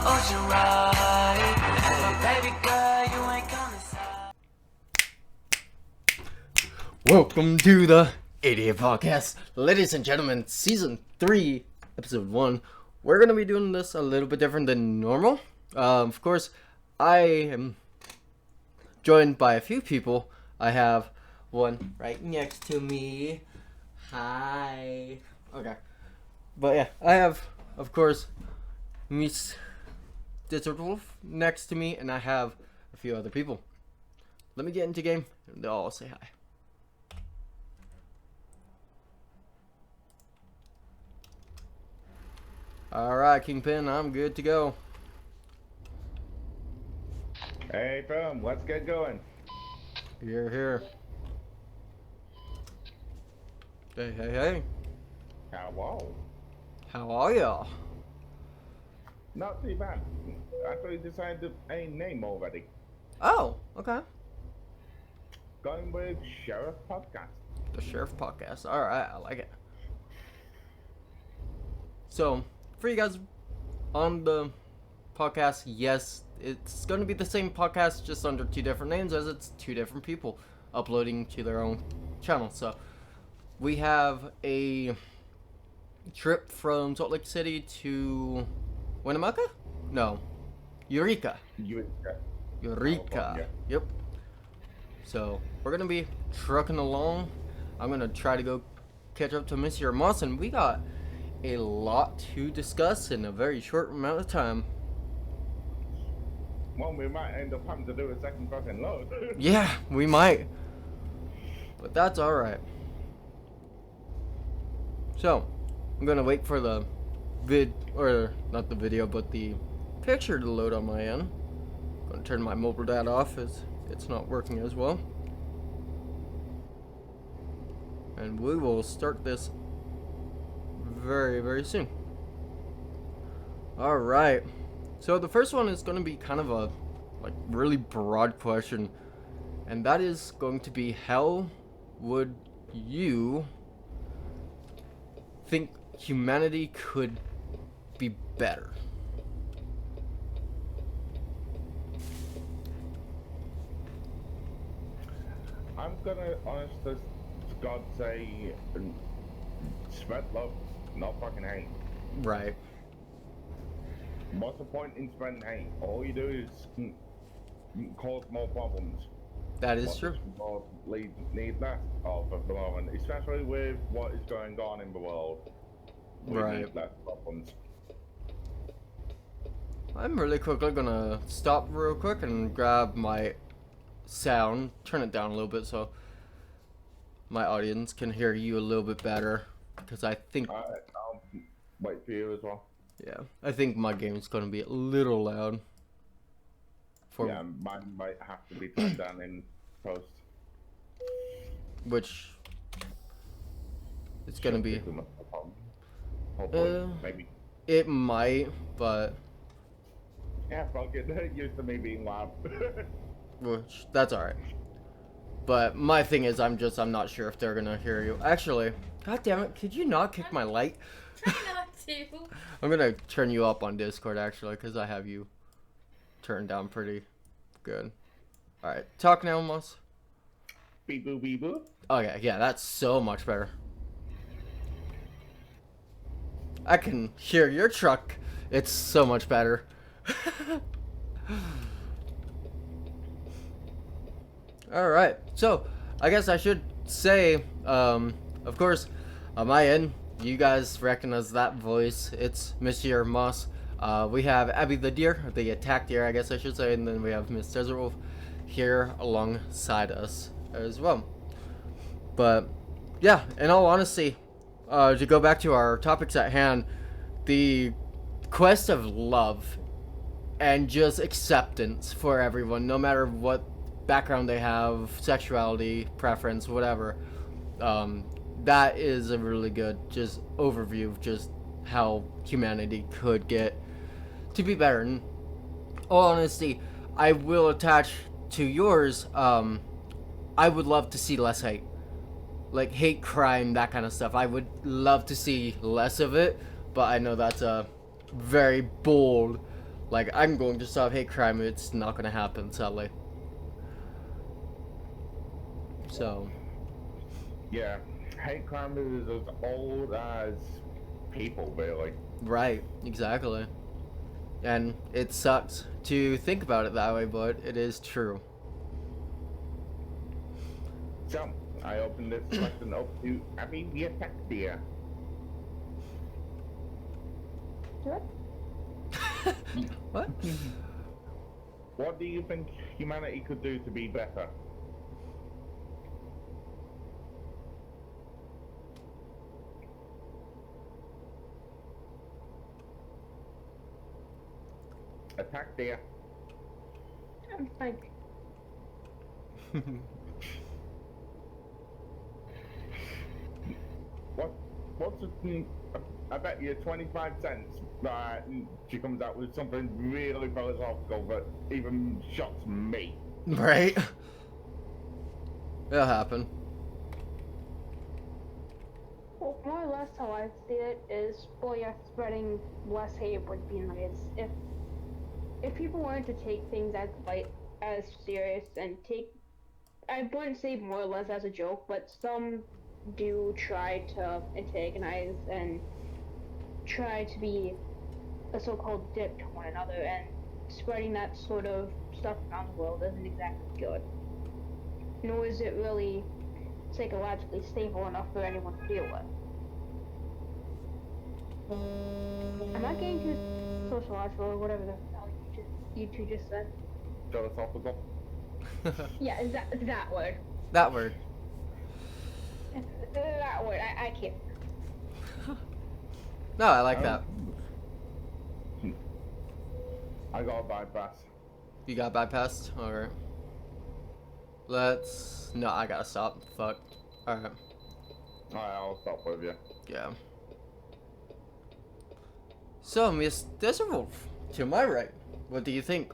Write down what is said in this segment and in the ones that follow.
ocean ride. But baby girl, you ain't coming south. Welcome to the Idiot Podcast, ladies and gentlemen, season 3, episode 1. We're going to be doing this a little bit different than normal. Of course, I am joined by a few people. I have one right next to me. Hi. Okay. But yeah, I have, of course, Miss Wolf next to me, and I have a few other people. Let me get into game, and they'll all say hi. Alright, Kingpin, I'm good to go. Hey, Boom, let's get going. Here. Hey. Hello. How are y'all? Not too bad. I thought you decided a name already. Oh, okay. Going with Sheriff Podcast. The Sheriff Podcast. Alright, I like it. So, for you guys on the podcast, yes, it's going to be the same podcast, just under two different names, as it's two different people uploading to their own channel. So, we have a trip from Salt Lake City to Winnemucca? No, Eureka. Eureka. Yeah. Yep. So, we're going to be trucking along. I'm going to try to go catch up to Mr. Moss, and we got a lot to discuss in a very short amount of time. Well, we might end up having to do a second fucking load. Yeah, we might. But that's alright. So, I'm gonna wait for the not the video, but the picture to load on my end. I'm gonna turn my mobile data off as it's not working as well. And we will start this very, very soon. Alright. So the first one is going to be kind of a really broad question, and that is going to be, how would you think humanity could be better? I'm gonna, honest as God say, spread love, not fucking hate. Right. What's the point in spreading hate? All you do is cause more problems. That is true. Need less of at the moment, especially with what is going on in the world. We Right. need less problems. I'm really quickly gonna stop real quick and grab my sound, turn it down a little bit so my audience can hear you a little bit better, because I think I'll wait for you as well. I think my game is gonna be a little loud. Yeah, mine might have to be turned down in post. Which it's gonna be. Too much of a problem. Hopefully, maybe. It might, but Yeah, fuck it. Used to me being loud. which that's alright. But my thing is, I'm not sure if they're gonna hear you. Actually, god damn it, could you not kick my light? Try not to. I'm gonna turn you up on Discord actually, because I have you turned down pretty good. Alright, talk now, Moss. Beep boo beep boo. Okay, yeah, that's so much better. I can hear your truck. It's so much better. Alright, so I guess I should say, of course, on my end, you guys recognize that voice. It's Mr. Moss. We have Abby the deer, the attack deer, I guess I should say, and then we have Miss Desert Wolf here alongside us as well. But yeah, in all honesty, to go back to our topics at hand, the quest of love and just acceptance for everyone, no matter what background they have, sexuality, preference, whatever. That is a really good just overview of just how humanity could get to be better. In all honesty, I will attach to yours. I would love to see less hate, like hate crime, that kind of stuff. I would love to see less of it, but I know that's a very bold like, I'm going to stop hate crime. It's not going to happen, sadly. So, Yeah, hate crime is as old as people, really. right, exactly. And it sucks to think about it that way, but it is true. So, I open this question up to Abby the Attack Deer. What? What? What do you think humanity could do to be better? Attack Deer. I'm fine. What's the, I bet you 25 cents that she comes out with something really philosophical that even shocks me. Right? It'll happen. Well, more or less how I see it is, well, yeah, spreading less hate would be nice. If people wanted to take things as serious and take, I wouldn't say more or less as a joke, but some do try to antagonize and try to be a so-called dick to one another, and spreading that sort of stuff around the world isn't exactly good. Nor is it really psychologically stable enough for anyone to deal with. I'm not getting too sociological or whatever the hell you two just said. Philosophical. Yeah, that word. That word. That word. I can't. No, I like that. I got a bypass. You got bypassed? Alright. Let's... No, I gotta stop. Fuck. Alright. Alright, I'll stop with you. Yeah. So, Miss Desertwolf, to my right, what do you think?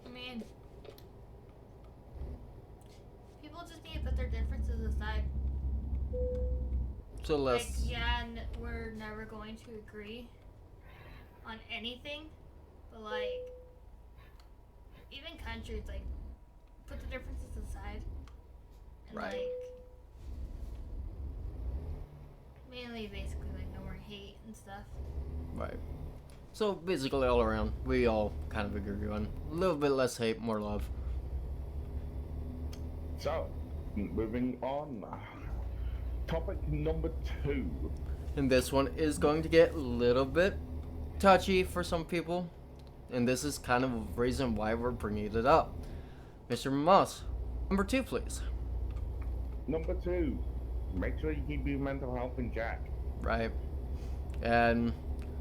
I mean, people just need to put their differences aside. So Like, let's... yeah, we're never going to agree on anything, but like, even countries, like, put the differences aside. And Right. like, mainly basically like no more hate and stuff. Right. So, basically all around, we all kind of agree on a little bit less hate, more love. So, moving on. Topic number 2. And this one is going to get a little bit touchy for some people. And this is kind of a reason why we're bringing it up. Mr. Moss, number 2, please. Number 2. Make sure you keep your mental health in check. Right. And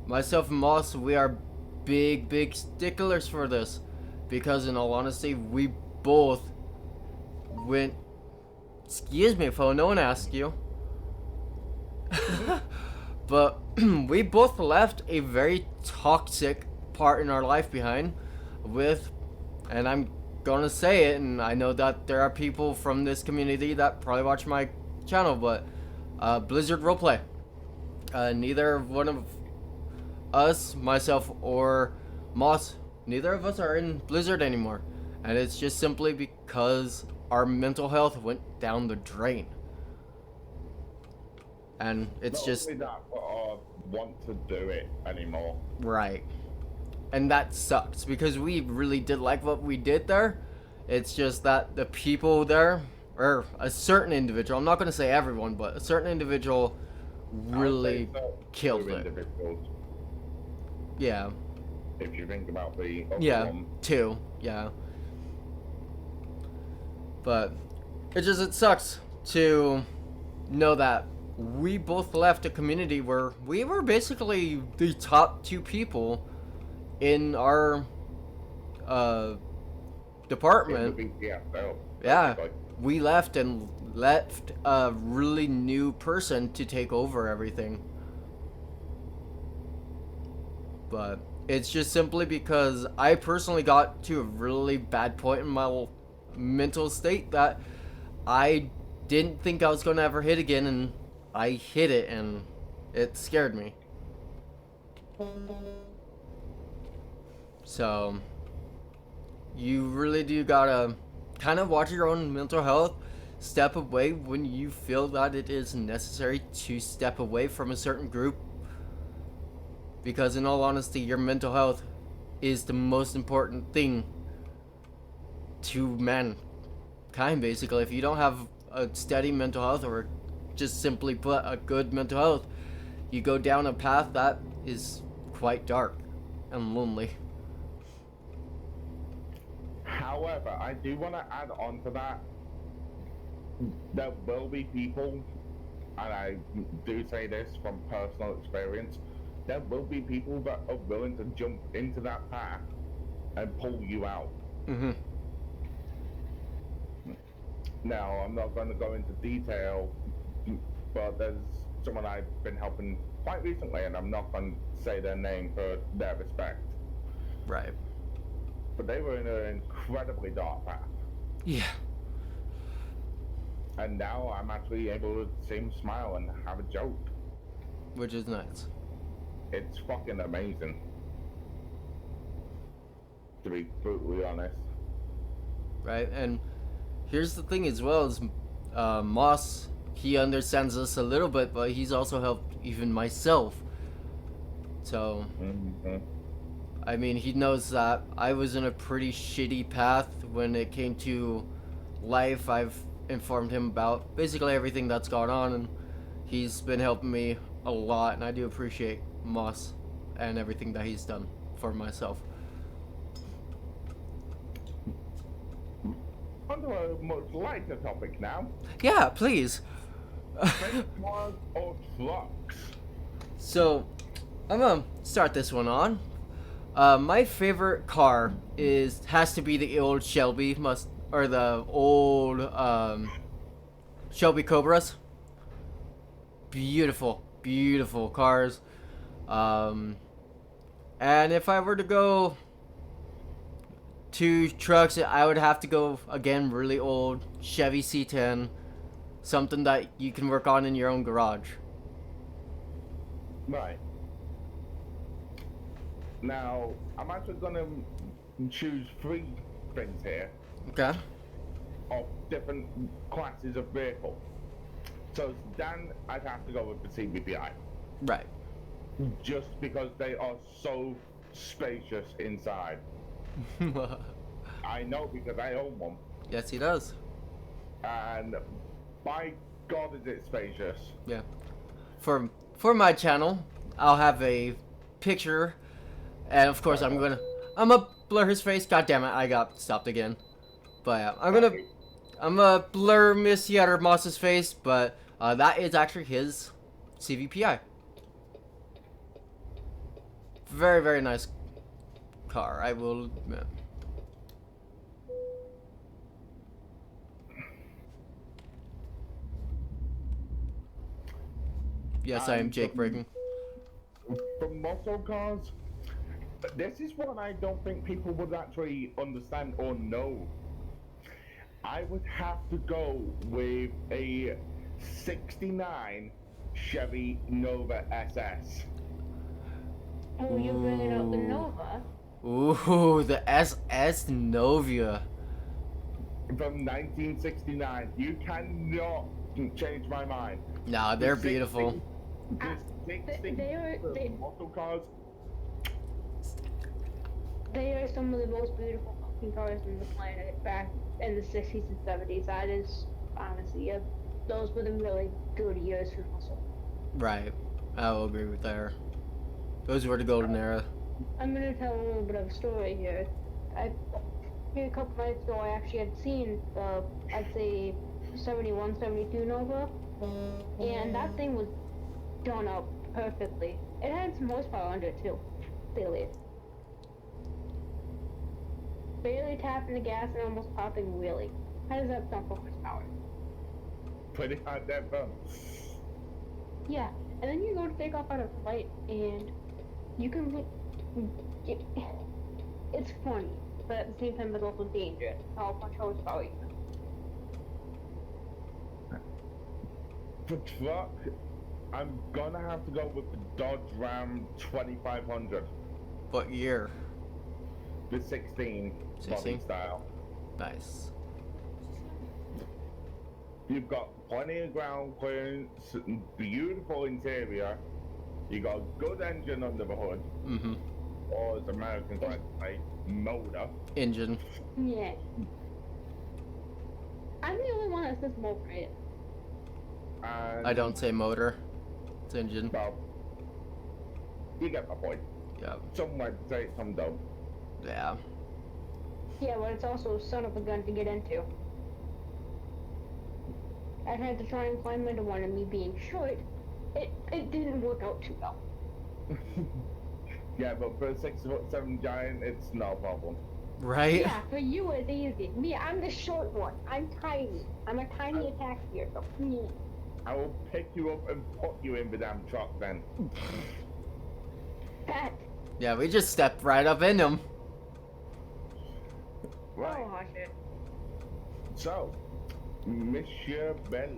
myself and Moss, we are big sticklers for this. Because in all honesty, we both went... Excuse me, phone, no one asked you. But we both left a very toxic part in our life behind with, and I'm gonna say it, and I know that there are people from this community that probably watch my channel, but Blizzard Roleplay. Neither one of us, myself or Moss, neither of us are in Blizzard anymore. And it's just simply because our mental health went down the drain. And it's Not just... only that, but I want to do it anymore. Right. And that sucks because we really did like what we did there. It's just that the people there, or a certain individual, I'm not going to say everyone, but a certain individual really killed Two it. individuals, Yeah. if you think about the other Yeah. one. 2. Yeah. But it sucks to know that we both left a community where we were basically the top 2 people in our department. In the BPSL, Yeah, basically. we left and left a really new person to take over everything. But it's just simply because I personally got to a really bad point in my mental state that I didn't think I was going to ever hit again, and I hit it, and it scared me. So you really do gotta kind of watch your own mental health. Step away when you feel that it is necessary to step away from a certain group. Because in all honesty, your mental health is the most important thing to mankind, basically. If you don't have a steady mental health, or just simply put, a good mental health, you go down a path that is quite dark and lonely. However, I do want to add on to that. There will be people, and I do say this from personal experience, there will be people that are willing to jump into that path and pull you out. Mm-hmm. Now, I'm not going to go into detail, but there's someone I've been helping quite recently, and I'm not going to say their name for their respect. Right. But they were in an incredibly dark path. Yeah. And now I'm actually able to see him smile and have a joke. Which is nice. It's fucking amazing. To be brutally honest. Right? And here's the thing as well, is Moss, he understands us a little bit, but he's also helped even myself. So, I mean, he knows that I was in a pretty shitty path when it came to life. I've informed him about basically everything that's gone on, and he's been helping me a lot, and I do appreciate Moss and everything that he's done for myself. On to a much lighter topic now. Yeah, please. Favorite cars or trucks? So, I'm gonna start this one on. My favorite car has to be the old Shelby the old Shelby Cobras. Beautiful, beautiful cars. And if I were to go to trucks, I would have to go again really old Chevy C10, something that you can work on in your own garage. Right. Now, I'm actually gonna choose 3 things here Okay. of different classes of vehicle. So Dan, I'd have to go with the CVPI. Right. Just because they are so spacious inside. I know because I own one. Yes, he does. And by God is it spacious. Yeah. For my channel, I'll have a picture, and of course I'm gonna blur his face. God damn it, I got stopped again. But yeah, I'm gonna blur Miss Yetter Moss's face, but that is actually his CVPI. Very, very nice car, I will admit. Yes, I am Jake breaking. For muscle cars, this is one I don't think people would actually understand or know. I would have to go with a 69 Chevy Nova SS. Oh, you're bringing out the Nova? Ooh, the SS Novia. From 1969. You cannot change my mind. Nah, they're beautiful. The muscle cars. They are some of the most beautiful fucking cars on the planet back in the 60s and 70s. That is, honestly, yeah, those were the really good years for muscle. Right. I will agree with that. Those were the golden era. I'm gonna tell a little bit of a story here. A couple nights ago, I actually had seen the, I'd say, 71, 72 Nova, and that thing was done up perfectly. It had some horsepower under it too, clearly. Barely tapping the gas and almost popping a wheelie. How does that sound for horsepower? Pretty hot that bump. Yeah, and then you go to take off on a flight, and you can. It's funny, but at the same time, it's also dangerous. How much horsepower you have. For truck, I'm gonna have to go with the Dodge Ram 2500. What year? the 16 16? body style. Nice. You've got plenty of ground clearance, beautiful interior. You got a good engine under the hood, Mm-hmm. or as Americans like to say, motor. Engine. Yeah. I'm the only one that says motor, right? And, I don't say motor. It's engine. Well, you get my point. Yeah. Some might say it, some don't. Yeah. Yeah, but it's also a son of a gun to get into. I had to try and climb into one, and me being short, it didn't work out too well. Yeah, but for a 6'7" giant, it's no problem. Right? Yeah, for you it's easy. Me, I'm the short one. I'm tiny. I'm a tiny attack here, so me. I will pick you up and put you in the damn truck then. That. Yeah, we just stepped right up in him. Right. Oh, shit. So, Monsieur Bell.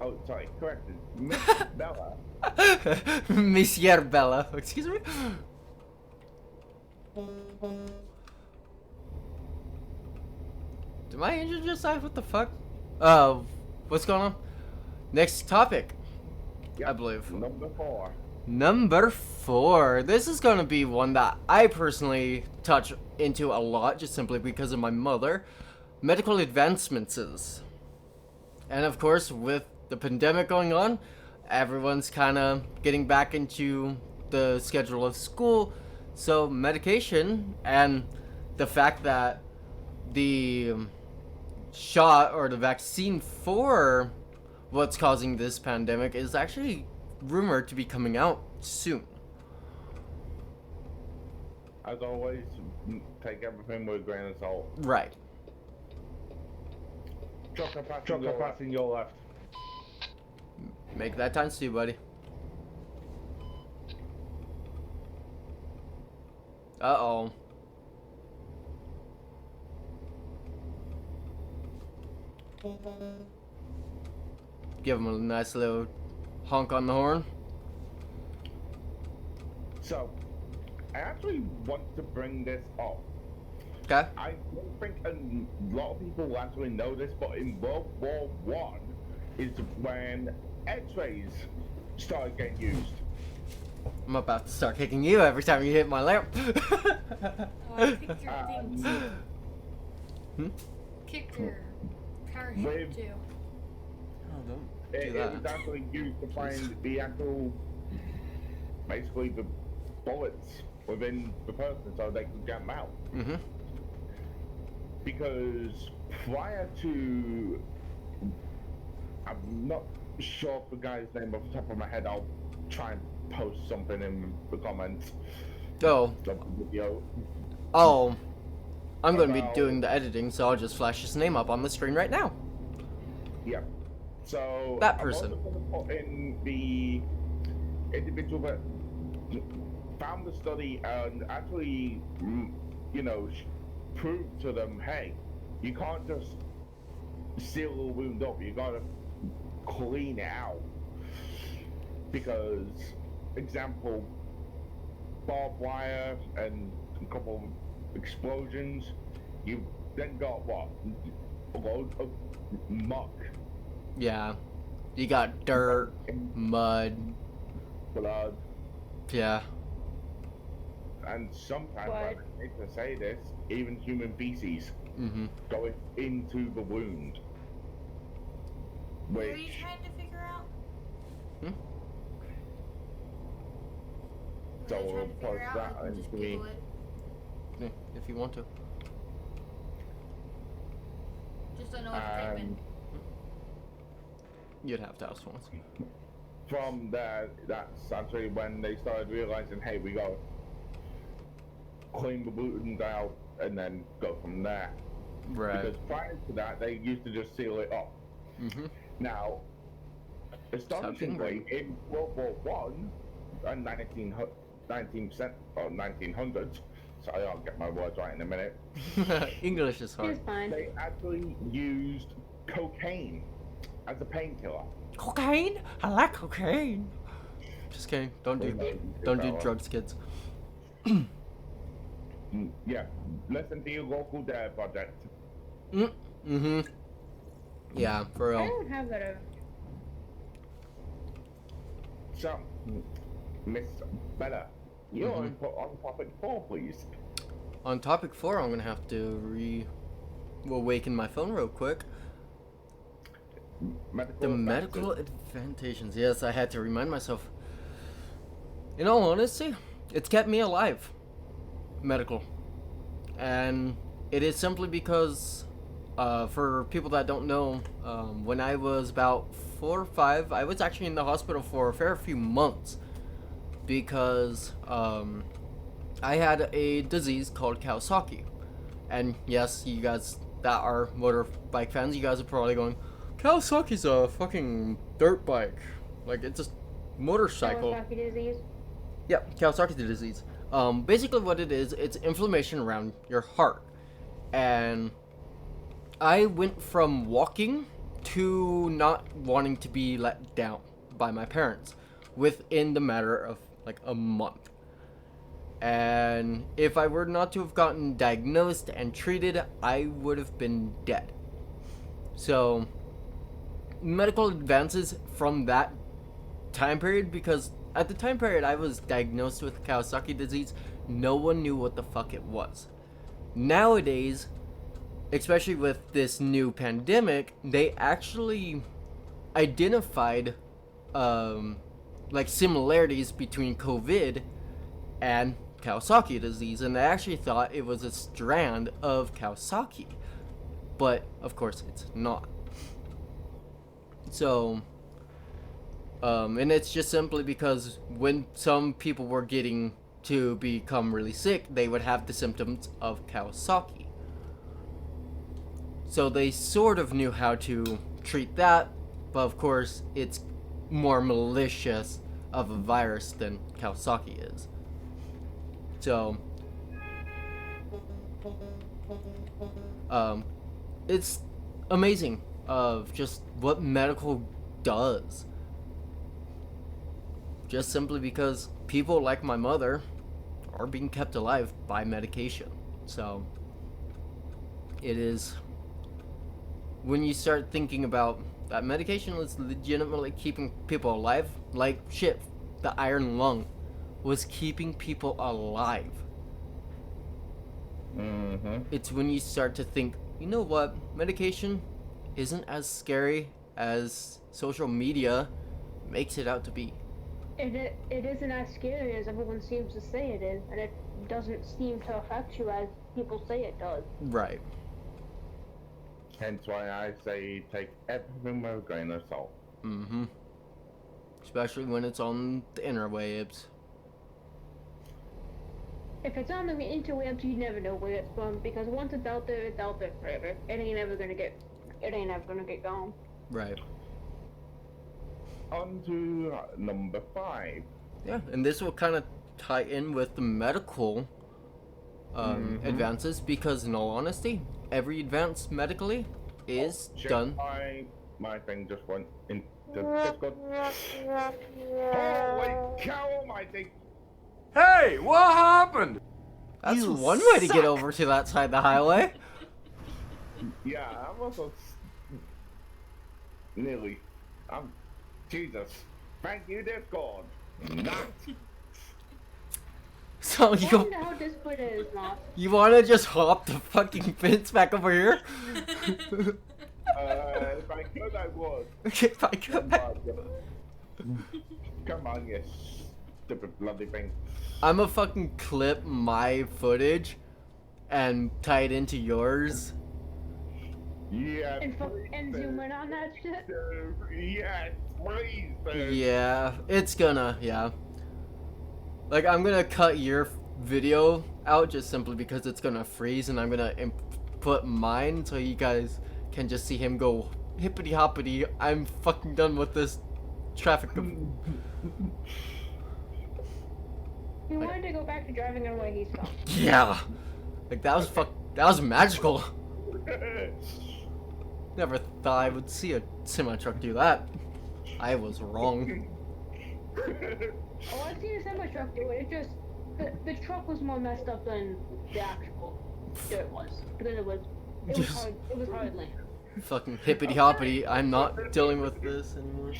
Oh, sorry, corrected. Miss Bella. Monsieur Bella. Excuse me? Did my engine just die? What the fuck? What's going on? Next topic, I believe. Number 4. Number 4. This is gonna be one that I personally touch into a lot, just simply because of my mother. Medical advancements. And of course, with the pandemic going on, everyone's kind of getting back into the schedule of school. So medication and the fact that the shot or the vaccine for what's causing this pandemic is actually rumored to be coming out soon. As always, take everything with a grain of salt. Right. Trucker passing your left. Make that times 2, buddy. Uh-oh. Give him a nice little honk on the horn. So, I actually want to bring this up. Okay. I don't think a lot of people actually know this, but in World War One is when X-rays started getting used. I'm about to start kicking you every time you hit my lamp. Oh, I kicked your thing too. Hmm? Kicked your parachute With- too. Oh, don't It do was that. actually used to find the actual, basically the bullets within the person so they could get them out. Mm-hmm. Because prior to, I'm not sure of the guy's name off the top of my head, I'll try and post something in the comments Oh. of the video. Oh. I'm going to be About- doing the editing, so I'll just flash his name up on the screen right now. Yeah. So That I'm person. also going to put in the individual that found the study and actually, you know, prove to them, hey, you can't just seal a wound up. You got to clean it out. Because, example, barbed wire and a couple of explosions, you've then got what? A load of muck. Yeah. You got dirt, mud. Blood, Yeah. and sometimes, What? I hate to say this, even human feces Mm-hmm. going into the wound. What are you Which, trying to figure out? Hmm? What So are you we'll trying to figure post out? that I can just into the- Google it. Yeah, if you want to. Just don't know what to type in. You'd have to ask once. from there, that's actually when they started realizing, hey, we got to clean the wound out and then go from there. Right. Because prior to that, they used to just seal it up. Mm-hmm. Now, astonishingly, in World War One and 1900s, sorry, I'll get my words right in a minute, English is hard. It's fine. they actually used cocaine as a painkiller. Cocaine? I like cocaine. Just kidding. Don't do drugs, kids. Yeah, listen to your local dare project. Mm-hmm. Yeah, for I real. don't have that. So, Miss Bella, you're on topic 4, please. On topic 4, I'm gonna have to awaken my phone real quick. Medical The advances. medical advantages. Yes, I had to remind myself. In all honesty, it's kept me alive. Medical. And it is simply because, for people that don't know, when I was about 4 or 5, I was actually in the hospital for a fair few months. Because, I had a disease called Kawasaki. And yes, you guys that are motorbike fans, you guys are probably going, Kawasaki's a fucking dirt bike. Like, it's a motorcycle. Kawasaki disease. Yep, Kawasaki disease. Basically what it is, it's inflammation around your heart. And I went from walking to not wanting to be let down by my parents within the matter of like a month. And if I were not to have gotten diagnosed and treated, I would have been dead. So, medical advances from that time period, because at the time period I was diagnosed with Kawasaki disease, no one knew what the fuck it was. Nowadays, especially with this new pandemic, they actually identified like similarities between COVID and Kawasaki disease, and they actually thought it was a strand of Kawasaki, but of course it's not. So, and it's just simply because when some people were getting to become really sick, they would have the symptoms of Kawasaki. So they sort of knew how to treat that, but of course it's more malicious of a virus than Kawasaki is. So, it's amazing of just what medical does. Just simply because people like my mother are being kept alive by medication. So, it is, when you start thinking about that medication is legitimately keeping people alive, like shit, the iron lung was keeping people alive. It's when you start to think, you know what, medication isn't as scary as social media makes it out to be. It isn't as scary as everyone seems to say it is, and it doesn't seem to affect you as people say it does. Right. Hence why I say take everything with a grain of salt. Especially when it's on the interwebs. If it's on the interwebs, you never know where it's from, because once it's out there forever. It ain't ever gonna get gone. Right. On to number 5. Yeah, and this will kind of tie in with the medical advances, because in all honesty, every advance medically is Shit, done. My thing just went into Discord. Holy cow almighty! Hey, what happened? That's You one way to get suck. over to that side of the highway. Yeah, I was nearly. Jesus. Thank you, Discord. Not. So I you wonder how Discord is not. you want to just hop the fucking fence back over here? If I could, I would. If I could. Come on, you stupid bloody thing. I'ma fucking clip my footage and tie it into yours. Yeah. And zoom in on that shit. Yes, please. Sir. Yeah, it's gonna, yeah. Like, I'm gonna cut your video out just simply because it's gonna freeze, and I'm gonna input mine so you guys can just see him go hippity hoppity. I'm fucking done with this traffic. He wanted to go back to driving in way he's from. Yeah. Like, that was magical. Never thought I would see a semi truck do that. I was wrong. Oh, I've seen a semi truck do it. It just the truck was more messed up than the actual dirt was because it was hard. It was hard land. Fucking hippity hoppity. I'm not dealing with this anymore.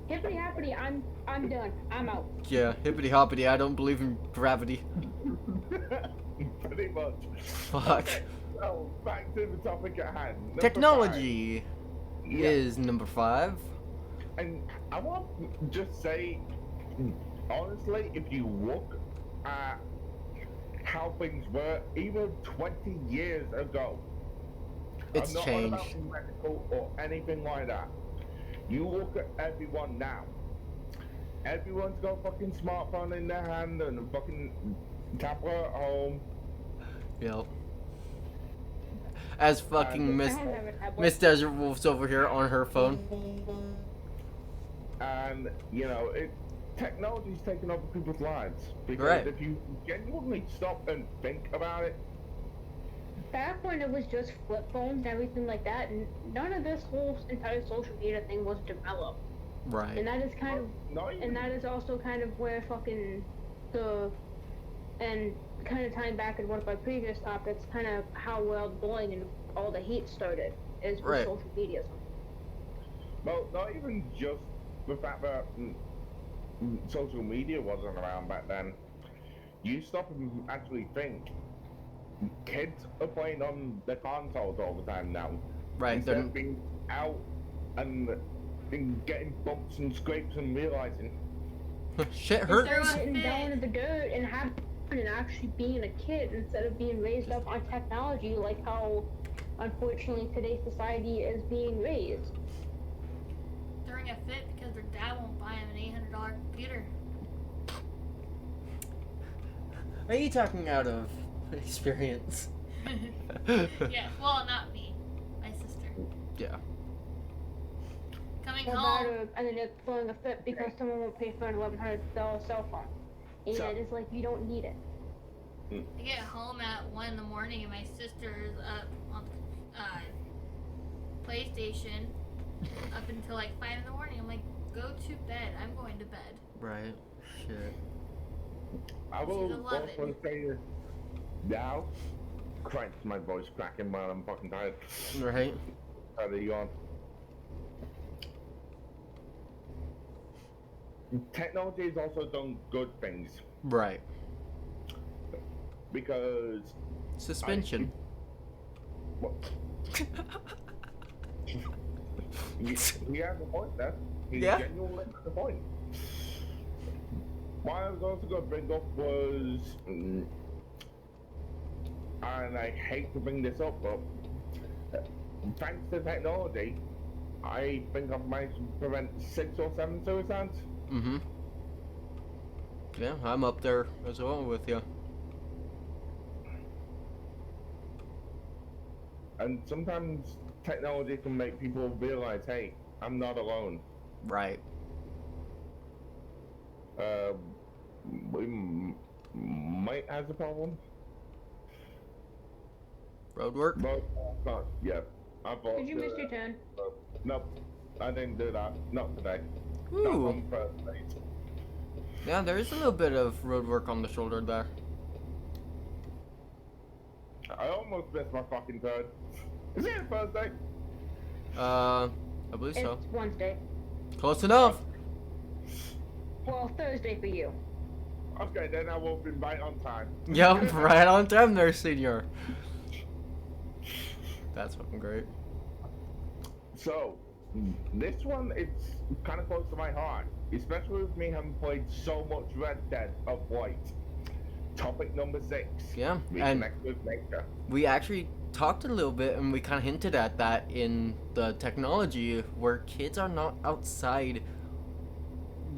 Hippity happity, I'm done. I'm out. Yeah, hippity hoppity. I don't believe in gravity. Pretty much. Fuck. Okay, so back to the topic at hand. Number Technology five. Yeah. is number 5. And I want to just say, honestly, if you look at how things were even 20 years ago, It's I'm not on changed. about medical or anything like that. You look at everyone now. Everyone's got a fucking smartphone in their hand and a fucking tablet at home. Yep. As fucking And- Miss I don't have a tablet. Miss Desert Wolf's over here on her phone. And technology's taken over people's lives. Because Right. if you genuinely stop and think about it, Back when it was just flip phones and everything like that, and none of this whole entire social media thing was developed. Right. And that is kind of, not even and that is also kind of where and kind of tying back in one of my previous topics, kind of how world bullying and all the hate started is with Right. social media. well, not even just the fact that social media wasn't around back then. You stop and actually think. Kids are playing on their consoles all the time now. Right. Instead They're, of being out and getting bumps and scrapes and realizing, shit Instead hurts. of sitting down in the dirt and having and actually being a kid instead of being raised up on technology like how unfortunately today's society is being raised. Throwing a fit because their dad won't buy him an $800 computer. Are you talking out of experience? Yeah, well, not me. My sister. Yeah. Coming Or home. matter, and then they're throwing a fit because someone won't pay for an $1,100 cell phone. And So- it's like you don't need it. I get home at 1 in the morning and my sister's up on PlayStation up until like 5 in the morning. I'm like, go to bed. I'm going to bed. Right. Shit. I will She's 11. also say this now. Christ, my voice cracking, man. I'm fucking tired. Right. Tired of yawn. Technology has also done good things Right. because Suspension. what? he has a point there. He Yeah. genuinely has a point. What I was also going to bring up was, and I hate to bring this up, but thanks to technology, I think I've managed to prevent 6 or 7 suicides. Mm-hmm. Yeah, I'm up there as well with you. And sometimes technology can make people realize, hey, I'm not alone. Right. We might have a problem. Road work? But not yet. I thought. Did you miss your turn? Nope. I didn't do that. Not today. Not Ooh. on first date. Yeah, there is a little bit of road work on the shoulder there. I almost missed my fucking turn. Is it a Thursday? I believe so. It's Wednesday. Close enough. Well, Thursday for you. Okay, then I will be right on time. Yep, right on time there, senior. That's fucking great. So, this one is kind of close to my heart, especially with me having played so much Red Dead of Light. Topic number 6. Yeah, and Reconnect with nature. we actually talked a little bit and we kind of hinted at that in the technology where kids are not outside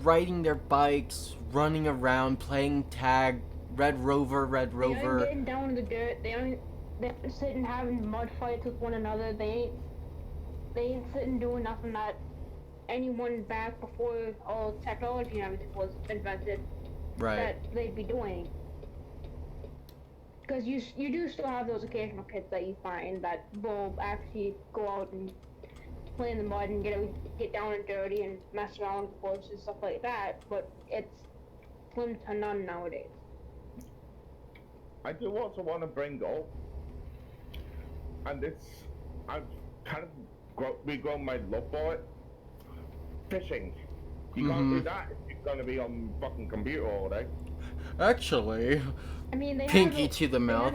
riding their bikes, running around, playing tag, Red Rover. They aren't getting down in the dirt. They're sitting having mud fights with one another. They ain't sitting doing nothing that anyone back before all technology and everything was invented Right. that they'd be doing. Because you do still have those occasional kids that you find that will actually go out and play in the mud and get down and dirty and mess around with bullets and stuff like that. But it's slim to none nowadays. I do also want to bring up, and this, I've kind of regrown my love for it. Fishing. You can't do that if you're going to be on fucking computer all day. Actually, I mean, they pinky have, to the mouth.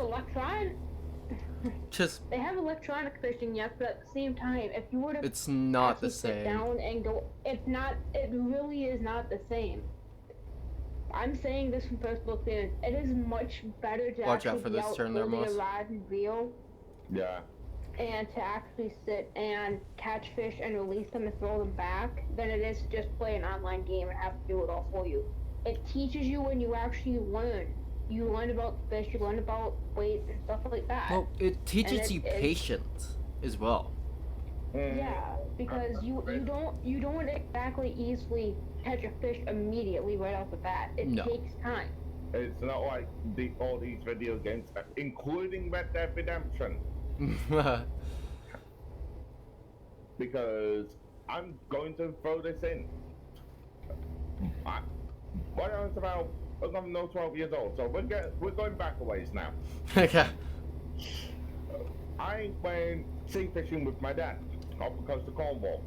Just, They have electronic fishing, yes, but at the same time, if you were to it's not the actually sit same. down and go, it's not. It really is not the same. I'm saying this from personal experience. It is much better to Watch out actually for be this out turn there, holding a Moss. rod and reel, Yeah. and to actually sit and catch fish and release them and throw them back, than it is to just play an online game and have to do it all for you. It teaches you when you actually learn. You learn about fish, you learn about weights and stuff like that. Well, it teaches you it- patience as well. Yeah, because you don't exactly easily catch a fish immediately right off the bat. It No. takes time. It's not like all these video games, including Red Dead Redemption, because I'm going to throw this in. When I was about 11 or 12 years old, so we're going back a ways now. Okay. I went sea fishing with my dad off the coast of Cornwall,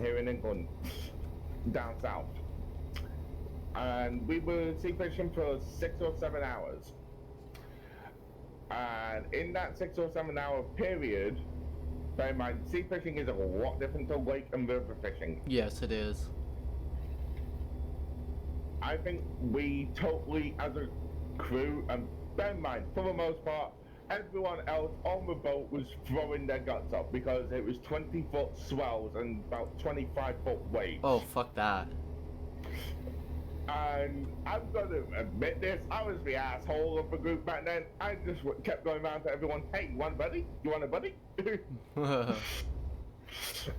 here in England, down south. And we were sea fishing for 6 or 7 hours. And in that 6 or 7 hour period, bear in mind, sea fishing is a lot different to lake and river fishing. Yes, it is. I think we totally, as a crew, and bear in mind, for the most part, everyone else on the boat was throwing their guts up because it was 20-foot swells and about 25-foot waves. Oh, fuck that. And I'm gonna admit this, I was the asshole of the group back then. I just kept going around to everyone, hey, you want a buddy? You want a buddy?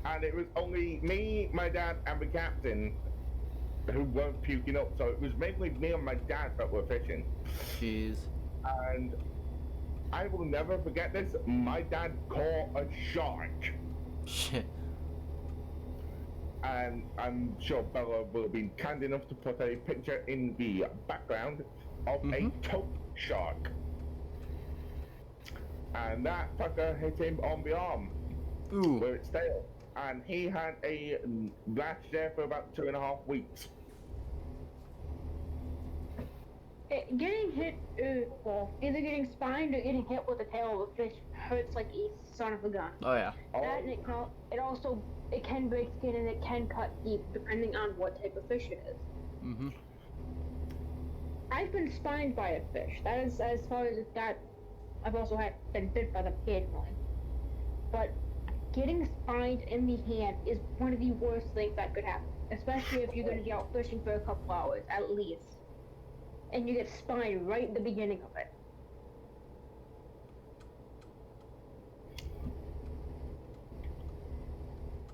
And it was only me, my dad, and the captain who weren't puking up, so it was mainly me and my dad that were fishing. Jeez. And I will never forget this, my dad caught a shark. Shit. And I'm sure Bella will have been kind enough to put a picture in the background of a taupe shark. And that fucker hit him on the arm Ooh. with its tail. And he had a rash there for about 2.5 weeks. Getting hit, well, either getting spined or getting hit with the tail of a fish hurts like a son of a gun. Oh, yeah. That and it can break skin and it can cut deep depending on what type of fish it is. Mm-hmm. I've been spined by a fish. That is as far as it got. I've also been bit by them occasionally. But getting spined in the hand is one of the worst things that could happen. Especially if you're going to be out fishing for a couple hours, at least. And you get spined right at the beginning of it.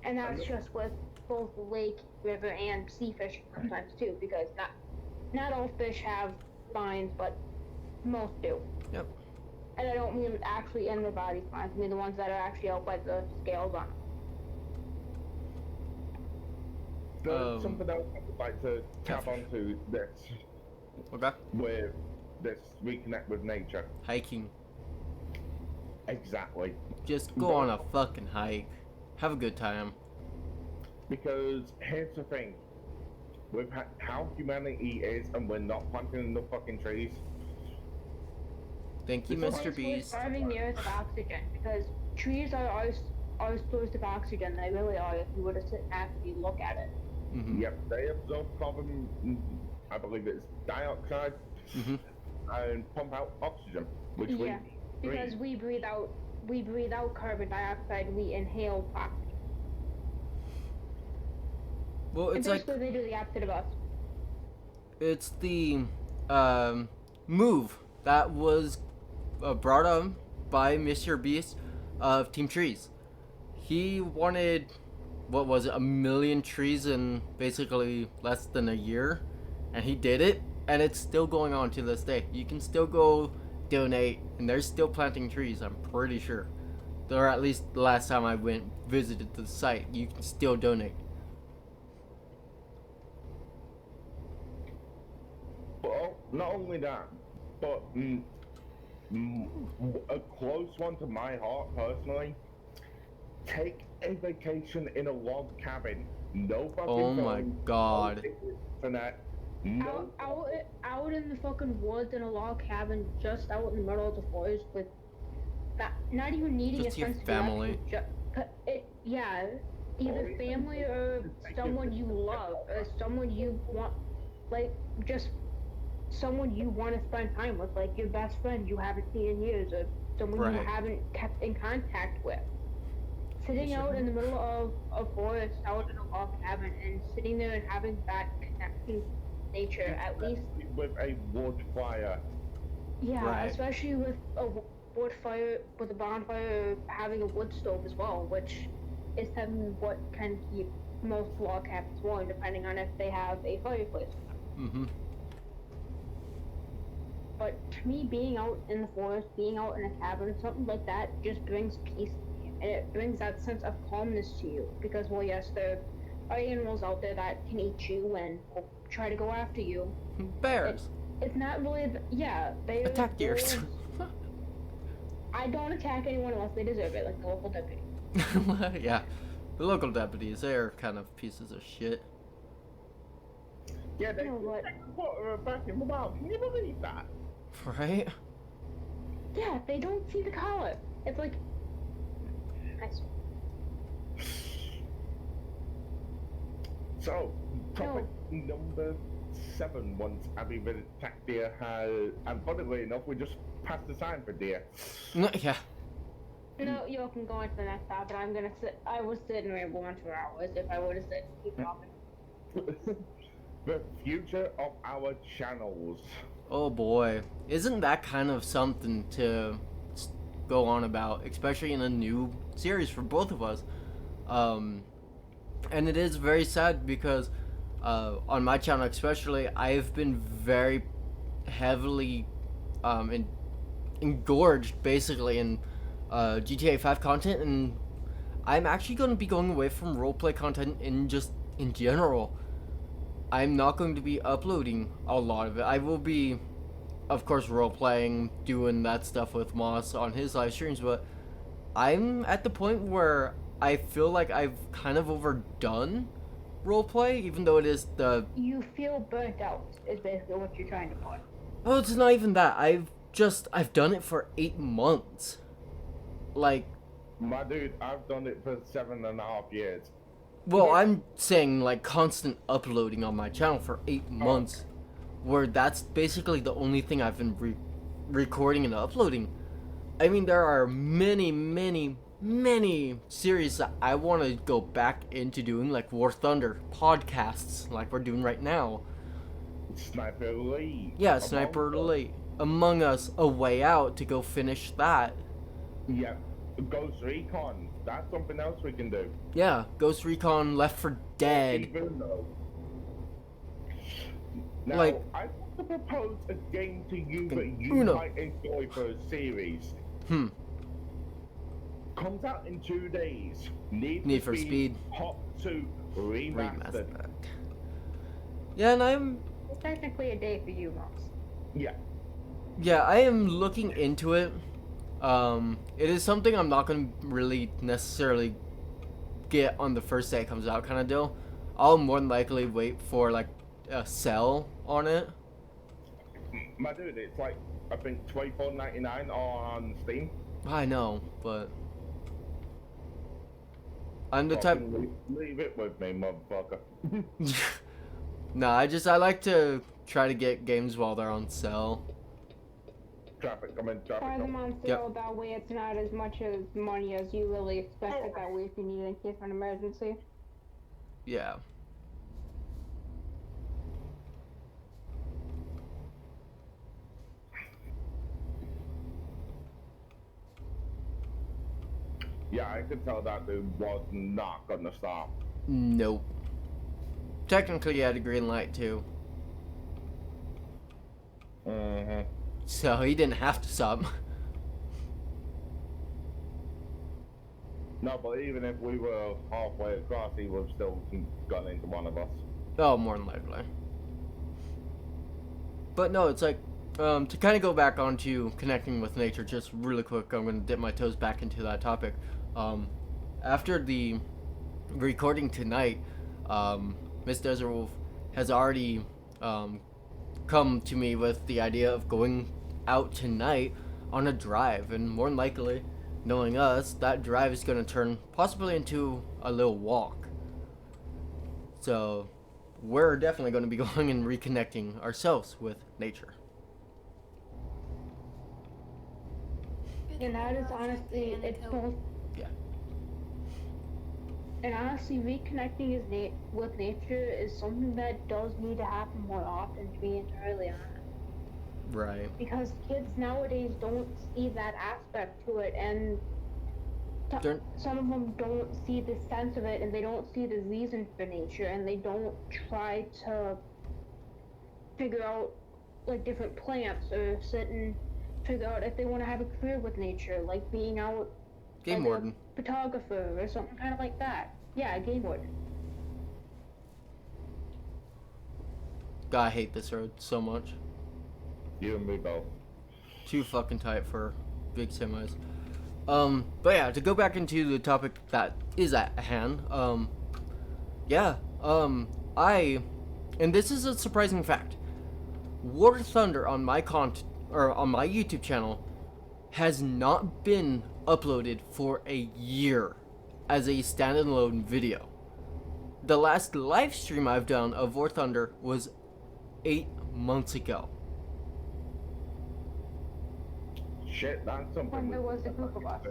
And that's just with both lake, river, and sea fishing sometimes too, because not all fish have spines, but most do. Yep. And I don't mean actually in their body spines, I mean the ones that are actually out by the scales on them. There's something else I would like to tap onto this Okay. with this reconnect with nature. Hiking. Exactly. Just go on a fucking hike. Have a good time. Because here's the thing, with how humanity is, and we're not planting enough fucking trees. Thank you, It's Mr. basically Beast. starving the earth of oxygen, because trees are our source of oxygen. They really are. If you were to sit and actually look at it. Mm-hmm. Yep, they absorb carbon, I believe it's dioxide, Mm-hmm. and pump out oxygen, which Yeah, we because breathe. we breathe out carbon dioxide. We inhale oxygen. Well, And it's like basically, they do the opposite of us. it's the move that was brought up by Mr. Beast of Team Trees. He wanted, what was it, 1 million trees in basically less than a year, and he did it, and it's still going on to this day. You can still go donate, and they're still planting trees, I'm pretty sure. Or at least the last time I visited the site, you can still donate. But not only that, but a close one to my heart personally. Take a vacation in a log cabin. No fucking Oh my phone, God. no internet. No. Out in the fucking woods in a log cabin, just out in the middle of the forest with not even needing Just a your sense family. of yeah, either family or someone you love, or someone you want, like just someone you want to spend time with, like your best friend you haven't seen in years, or someone you Right. haven't kept in contact with. Sitting out in the middle of a forest, out in a log cabin, and sitting there and having that connection with nature, at least. With a wood fire. Yeah, Right. especially with a wood fire, with a bonfire, or having a wood stove as well, which is what can keep most log cabins warm, depending on if they have a fireplace. Mm-hmm. But to me, being out in the forest, being out in a cabin, something like that just brings peace to me. And it brings that sense of calmness to you. Because, well, yes, there are animals out there that can eat you and will try to go after you. Bears. It's not really, bears. Attack deers. I don't attack anyone unless they deserve it, like the local deputy. Yeah. The local deputies, they're kind of pieces of shit. Yeah, they You know what? put her back in the wild. Can you believe that? Right? Yeah, they don't see the collar. It's like, nice. So, topic number 7. Once Abby been attacked deer has, and funnily enough, we just passed the sign for deer. No, yeah. No, you can go into the next topic. I would sit and ramble on for hours if I were to sit and keep talking. The future of our channels. Oh boy. Isn't that kind of something to go on about, especially in a new series for both of us? And it is very sad because on my channel especially, I've been very heavily engorged basically in GTA 5 content, and I'm actually going to be going away from roleplay content in general. I'm not going to be uploading a lot of it. I will be, of course, role-playing, doing that stuff with Moss on his live streams, but I'm at the point where I feel like I've kind of overdone roleplay, even though it is the... You feel burnt out, is basically what you're trying to put. Well, it's not even that. I've done it for 8 months. Like... My dude, I've done it for 7.5 years. Well, I'm saying, like, constant uploading on my channel for 8 months, where that's basically the only thing I've been recording and uploading. I mean, there are many, many, many series that I want to go back into doing, like War Thunder, podcasts, like we're doing right now. Sniper Elite. Yeah, Sniper Elite. Among Us, A Way Out, to go finish that. Yeah. Ghost Recon. That's something else we can do. Yeah, Ghost Recon, Left 4 Dead. Even though. Now, Like- I want to propose a game to you that you Uno. might enjoy for a series. Comes out in 2 days. Need for Speed. Hot 2 Remastered. Remastered. Yeah, and I'm... It's technically a day for you, Moss. Yeah, I am looking into it. It is something I'm not going to really necessarily get on the first day it comes out kind of deal. I'll more than likely wait for, like, a sale on it. My dude, it's like, I think $24.99 on Steam. I know, but... I'm the type... Fucking leave it with me, motherfucker. Nah, I like to try to get games while they're on sale. Traffic coming, traffic Buy them coming. on sale, that way it's not as much as money as you really expect it, that way if you need it in case of an emergency. Yeah. Yeah, I could tell that dude was not gonna stop. Nope. Technically, he had a green light, too. Mm-hmm. So, he didn't have to stop. No, but even if we were halfway across, he would still gun into one of us. Oh, more than likely. But no, it's like, to kind of go back onto connecting with nature, just really quick, I'm going to dip my toes back into that topic. After the recording tonight, Miss Desert Wolf has already come to me with the idea of going out tonight on a drive, and more than likely, knowing us, that drive is going to turn possibly into a little walk. So we're definitely going to be going and reconnecting ourselves with nature. And that is honestly, it's both. Yeah. And honestly, reconnecting with nature is something that does need to happen more often, to be entirely honest. Right. Because kids nowadays don't see that aspect to it, and They're- some of them don't see the sense of it, and they don't see the reason for nature, and they don't try to figure out like different plants or sit and figure out if they want to have a career with nature, like being out Game like warden. a photographer or something kind of like that. Yeah, a game warden. God, I hate this road so much. You and me both. Too fucking tight for big semis. But yeah, to go back into the topic that is at hand, and this is a surprising fact. War Thunder on my on my YouTube channel has not been uploaded for a year as a standalone video. The last live stream I've done of War Thunder was 8 months ago. Shit, that's something. When there we- was a group of us.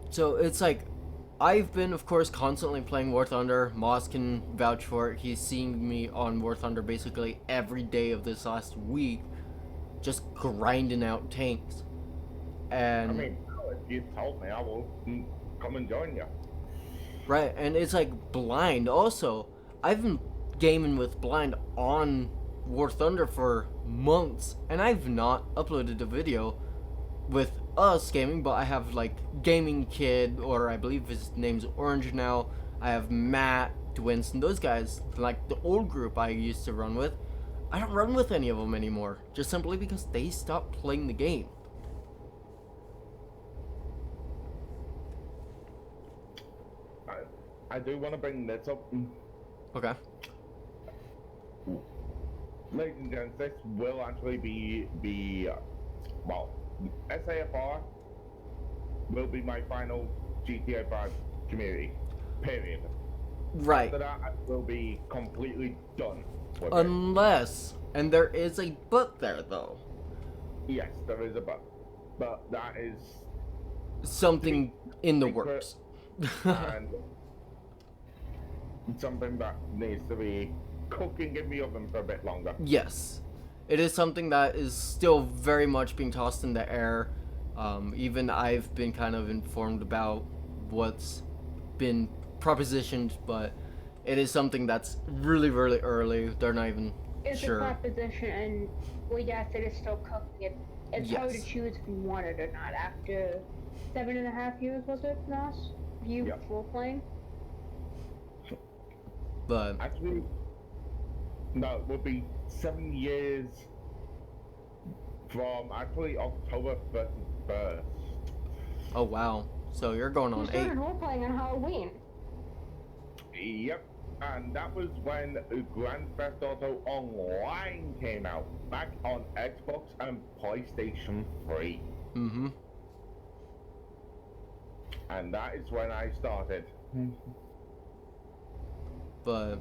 So it's like, I've been, of course, constantly playing War Thunder. Moss can vouch for it. He's seeing me on War Thunder basically every day of this last week, just grinding out tanks. And I mean, if you told me, I will come and join you. right, and it's like Blind also. I've been gaming with Blind on War Thunder for months, and I've not uploaded a video with us gaming, but I have like Gaming Kid, or I believe his name's Orange now. I have Matt, Dwinston, those guys, like the old group I used to run with. I don't run with any of them anymore, just simply because they stopped playing the game. I do want to bring this up. Okay. Ladies and gents, this will actually be well, SAFR will be my final GTA 5 community, period. Right. After that, I will be completely done with it. Unless, and there is a but there though. Yes, there is a but that is Something in the Secret. works. and something that needs to be cooking in the oven for a bit longer. Yes. It is something that is still very much being tossed in the air. Even I've been kind of informed about what's been propositioned, but it is something that's really, really early. They're not even It's sure. a proposition, and well, yes, it is still cooking. It's hard to Yes. choose if you want it or not after 7.5 years, was it, Nas? You Yeah. full playing? But Actually, no, it would be 7 years from actually October 31st. oh wow, so you're going You on 8. started role playing on Halloween. Yep, and that was when Grand Theft Auto Online came out, back on Xbox and PlayStation 3. Mm-hmm. And that is when I started. But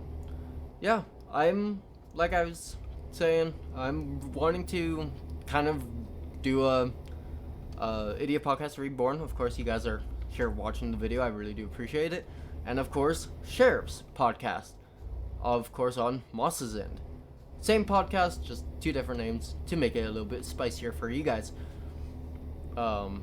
yeah, I'm like I was saying, I'm wanting to kind of do a Idiot Podcast Reborn. Of course, you guys are here watching the video. I really do appreciate it. And of course, Sheriff's podcast. Of course, on Moss's End. Same podcast, just 2 different names to make it a little bit spicier for you guys. And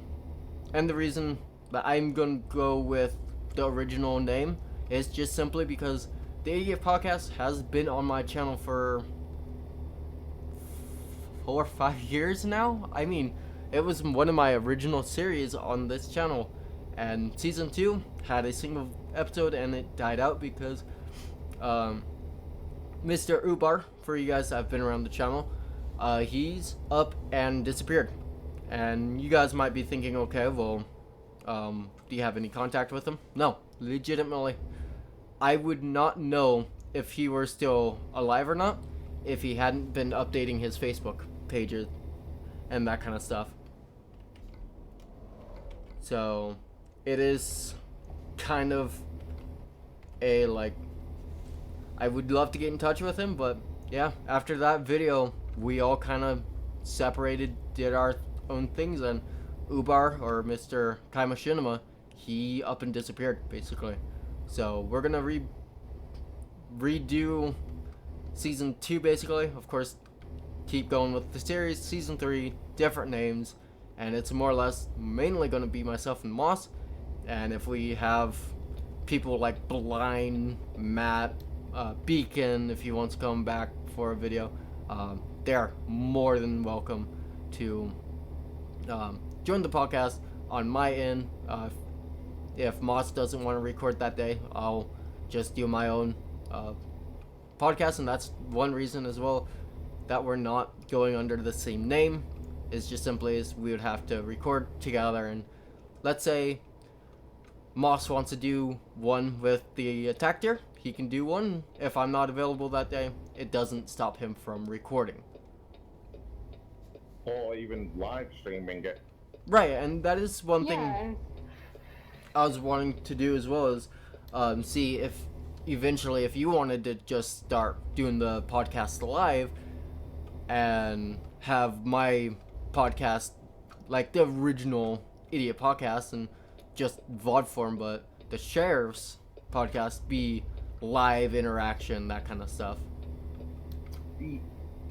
the reason that I'm gonna go with the original name is just simply because the Idiot Podcast has been on my channel for 4 or 5 years now. I mean, it was one of my original series on this channel, and season 2 had a single episode and it died out because Mr. Ubar, for you guys that have been around the channel, he's up and disappeared. And you guys might be thinking, okay, well, do you have any contact with him? No, legitimately. I would not know if he were still alive or not if he hadn't been updating his Facebook pages and that kind of stuff. So, it is kind of a, like, I would love to get in touch with him, but yeah, after that video, we all kind of separated, did our own things, and Ubar, or Mr. Kaimoshinima, he up and disappeared, basically. So, we're gonna redo Season 2, basically. Of course, keep going with the series. Season 3, different names, and it's more or less mainly gonna be myself and Moss, and if we have people like Blind, Matt, Beacon, if he wants to come back for a video, they're more than welcome to join the podcast on my end. If Moss doesn't want to record that day, I'll just do my own podcast, and that's one reason as well that we're not going under the same name. Is just simply is we would have to record together, and let's say Moss wants to do one with the attack tier, he can do one. If I'm not available that day, it doesn't stop him from recording. Or even live streaming it. Right, and that is one thing Yeah. I was wanting to do as well, is see if eventually if you wanted to just start doing the podcast live and have my podcast like the original Idiot Podcast and just VOD form, but the Sheriff's podcast be live interaction, that kind of stuff.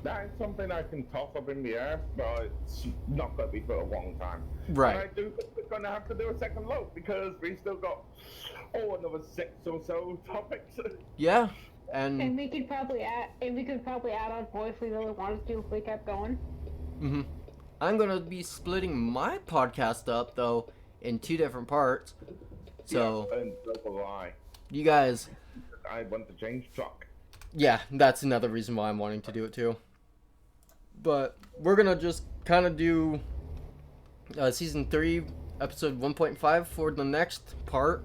That is something I can toss up in the air, but it's not going to be for a long time. Right. And I do think we're going to have to do a second load because we still got, another 6 or so topics. Yeah, And and we could probably add on more if we really wanted to, if we kept going. I'm gonna be splitting my podcast up though in 2 different parts. So Yeah, and so will I. you guys, I want to change truck. yeah, that's another reason why I'm wanting to do it too. But we're gonna just kind of do season 3, episode 1.5 for the next part,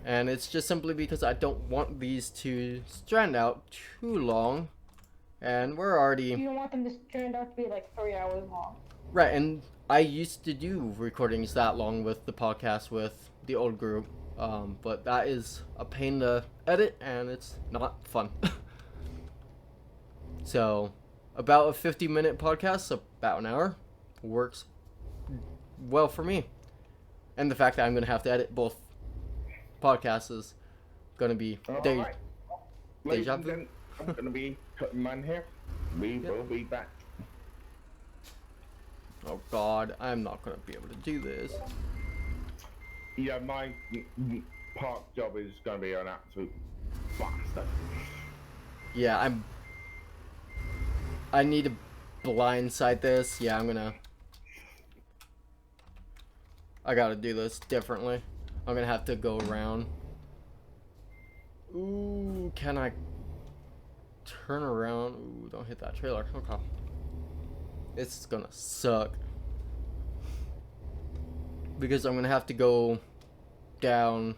and it's just simply because I don't want these to strand out too long, and we're already You don't want them to turn out to be like 3 hours long. right. And I used to do recordings that long with the podcast with the old group, but that is a pain to edit and it's not fun. So about a 50-minute podcast, about an hour, works well for me. And the fact that I'm going to have to edit both podcasts is going to be Alright. Ladies deja and vu. gentlemen, I'm going to be cutting mine here. We will be back. Oh god, I'm not going to be able to do this. Yeah, my park job is going to be an absolute bastard. Yeah, I need to blindside this. Yeah, I gotta do this differently. I'm gonna have to go around. Ooh, can I turn around? Ooh, don't hit that trailer. Okay. It's gonna suck. Because I'm gonna have to go down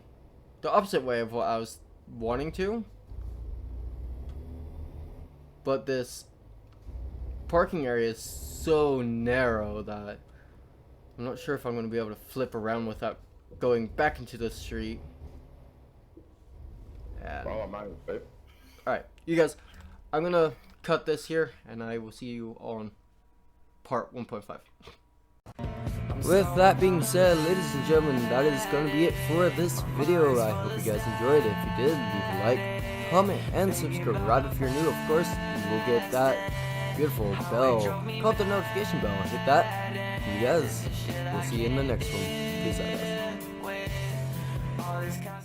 the opposite way of what I was wanting to. But this parking area is so narrow that I'm not sure if I'm going to be able to flip around without going back into the street. And Oh, man. alright, you guys, I'm going to cut this here, and I will see you on part 1.5. With that being said, ladies and gentlemen, that is going to be it for this video. I hope you guys enjoyed it. If you did, leave a like, comment, and subscribe if you're new. Of course, you will get that beautiful bell, called the notification bell. Hit that. You guys, we'll see you in the next one. Peace out, guys.